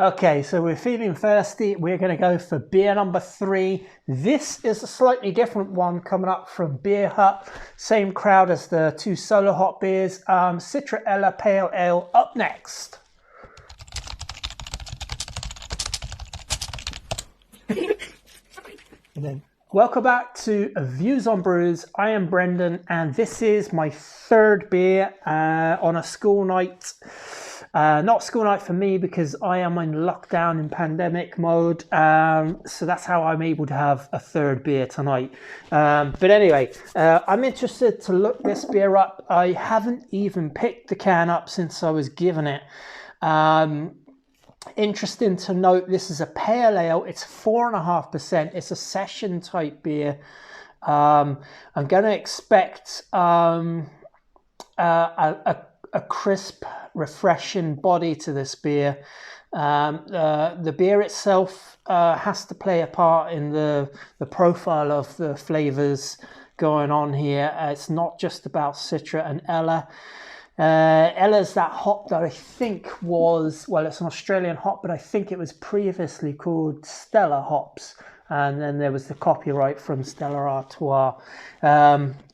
Okay, so we're feeling thirsty. We're going to go for beer number 3. This is a slightly different one coming up from Beer Hut. Same crowd as the 2 solo hop beers. Citra Ella Pale Ale up next. And then, welcome back to Views on Brews. I am Brendan, and this is my 3rd beer on a school night. Not school night for me because I am in lockdown in pandemic mode, so that's how I'm able to have a 3rd beer tonight. But anyway, I'm interested to look this beer up. I haven't even picked the can up since I was given it. Interesting to note, this is a pale ale. It's 4.5%. It's a session type beer. I'm going to expect a crisp, refreshing body to this beer. The beer itself has to play a part in the profile of the flavors going on here. It's not just about Citra and Ella. Ella's that hop that I think was, well, it's an Australian hop, but I think it was previously called Stella hops. And then there was the copyright from Stella Artois.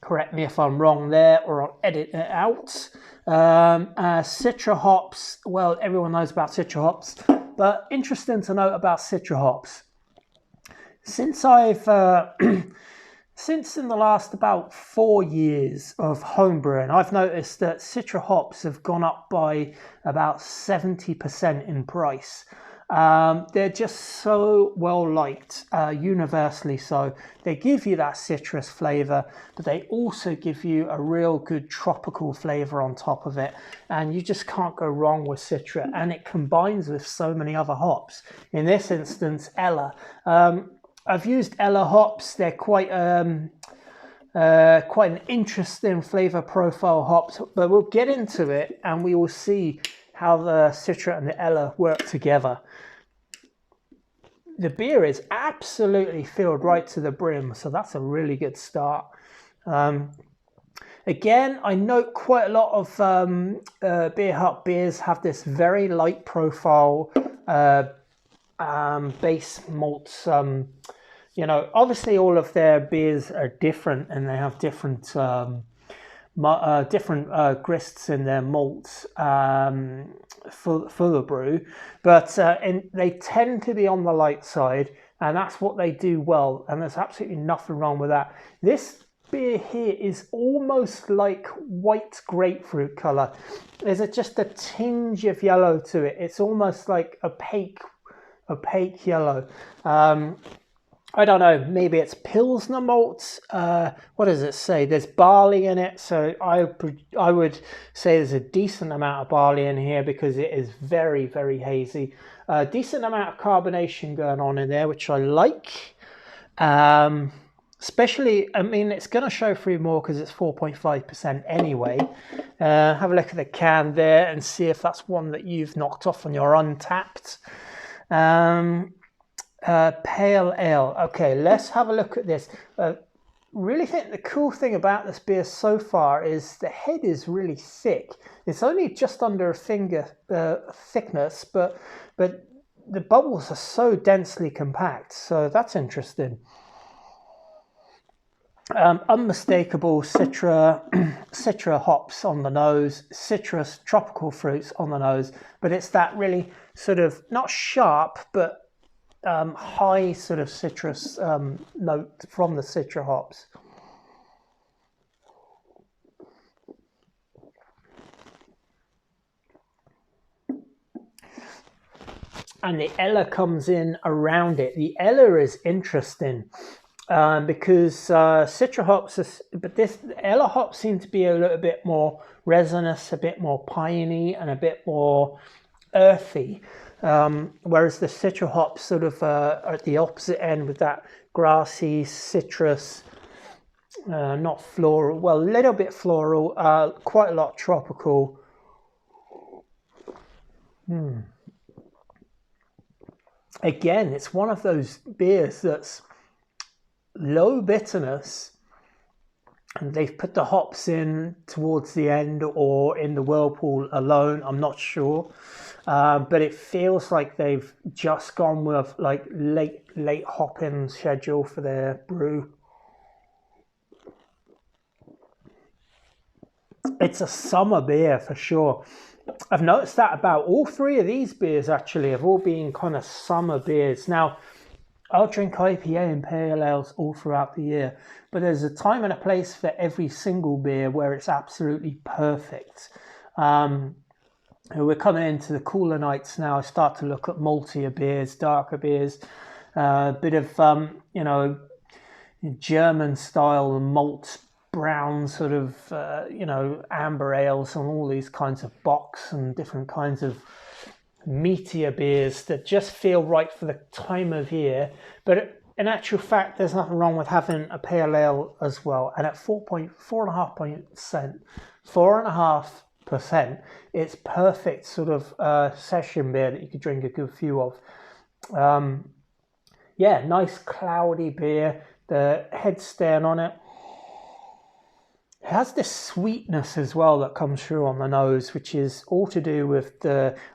Correct me if I'm wrong there, or I'll edit it out. Citra hops, well, everyone knows about Citra hops, but interesting to note about Citra hops. Since since in the last about 4 years of homebrewing, I've noticed that Citra hops have gone up by about 70% in price. They're just so well liked, universally so. They give you that citrus flavor, but they also give you a real good tropical flavor on top of it, and you just can't go wrong with Citra, and it combines with so many other hops. In this instance, Ella. I've used Ella hops. They're quite an interesting flavor profile hops, but we'll get into it and we will see how the Citra and the Ella work together. The beer is absolutely filled right to the brim, so that's a really good start. Again, I note quite a lot of Beer Hut beers have this very light profile base malts. Obviously all of their beers are different and they have different grists in their malts for the brew, but they tend to be on the light side, and that's what they do well, and there's absolutely nothing wrong with that. This beer here is almost like white grapefruit color. There's just a tinge of yellow to it. It's almost like opaque yellow. I don't know, maybe it's Pilsner malts. What does it say? There's barley in it, so I would say there's a decent amount of barley in here because it is very, very hazy. Decent amount of carbonation going on in there, which I like. Especially, I mean, it's going to show through more because it's 4.5% anyway. Have a look at the can there and see if that's one that you've knocked off on your Untapped. Pale ale. Okay, let's have a look at this. Really think the cool thing about this beer so far is the head is really thick. It's only just under a finger thickness, but the bubbles are so densely compact, so that's interesting. Unmistakable Citra hops on the nose, citrus, tropical fruits on the nose, but it's that really sort of not sharp, but high sort of citrus note from the Citra hops. And the Ella comes in around it. The Ella is interesting because Citra hops, but this Ella hops seem to be a little bit more resinous, a bit more piney, and a bit more earthy. Whereas the Citra hops sort of are at the opposite end with that grassy citrus, not floral, well, a little bit floral, quite a lot tropical. Again, it's one of those beers that's low bitterness, and they've put the hops in towards the end or in the whirlpool alone, I'm not sure. but it feels like they've just gone with like late hopping schedule for their brew. It's a summer beer for sure. I've noticed that about all three of these beers actually have all been kind of summer beers. Now, I'll drink IPA and pale ales all throughout the year, but there's a time and a place for every single beer where it's absolutely perfect. We're coming into the cooler nights now. I start to look at maltier beers, darker beers, a bit of, German style malt brown sort of, amber ales and all these kinds of bocks and different kinds of meatier beers that just feel right for the time of year. But in actual fact, there's nothing wrong with having a pale ale as well. And at 4.5%, it's perfect sort of session beer that you could drink a good few of. Nice cloudy beer. The head stain on it. It has this sweetness as well that comes through on the nose, which is all to do with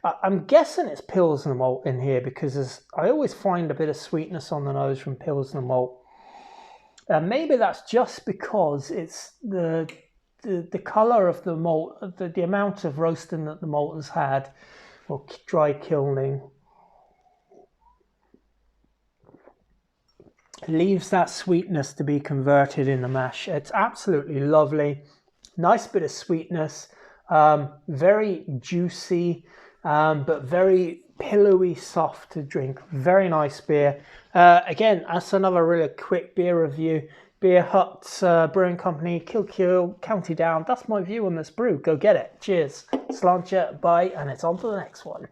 I'm guessing it's Pilsner malt in here, because I always find a bit of sweetness on the nose from Pilsner malt. Maybe that's just because it's the colour of the malt, the amount of roasting that the malt has had, or dry kilning, leaves that sweetness to be converted in the mash. It's absolutely lovely. Nice bit of sweetness, very juicy, but very pillowy soft to drink. Very nice beer. Again, that's another really quick beer review. Beer Hut Brewing Company, Kilkeel County Down. That's my view on this brew. Go get it. Cheers. Sláinte, bye, and it's on to the next one.